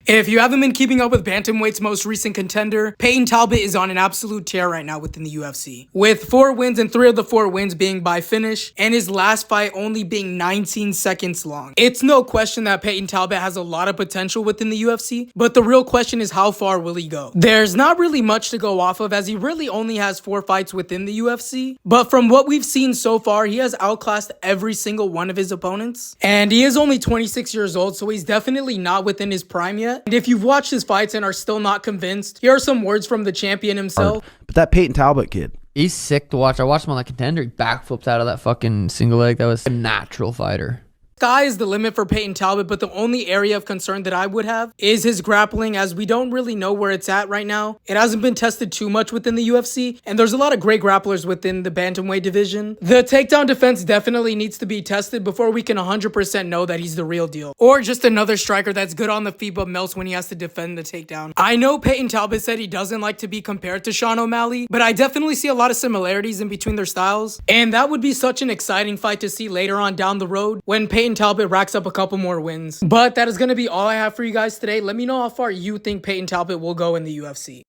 If you haven't been keeping up with Bantamweight's most recent contender, Payton Talbott is on an absolute tear right now within the UFC. With 4 wins and 3 of the 4 wins being by finish, and his last fight only being 19 seconds long. It's no question that Payton Talbott has a lot of potential within the UFC, but the real question is how far will he go? There's not really much to go off of as he really only has 4 fights within the UFC, but from what we've seen so far, he has outclassed every single one of his opponents. And he is only 26 years old, so he's definitely not within his prime yet. And if you've watched his fights and are still not convinced, here are some words from the champion himself. But that Payton Talbott kid, he's sick to watch. I watched him on that contender. He backflipped out of that fucking single leg. That was a natural fighter. Sky is the limit for Payton Talbott, but the only area of concern that I would have is his grappling, as we don't really know where it's at right now. It hasn't been tested too much within the UFC, and there's a lot of great grapplers within the bantamweight division. The takedown defense definitely needs to be tested before we can 100% know that he's the real deal. Or just another striker that's good on the feet but melts when he has to defend the takedown. I know Payton Talbott said he doesn't like to be compared to Sean O'Malley, but I definitely see a lot of similarities in between their styles, and that would be such an exciting fight to see later on down the road when Payton Talbott racks up a couple more wins. But that is going to be all I have for you guys today. Let me know how far you think Payton Talbott will go in the UFC.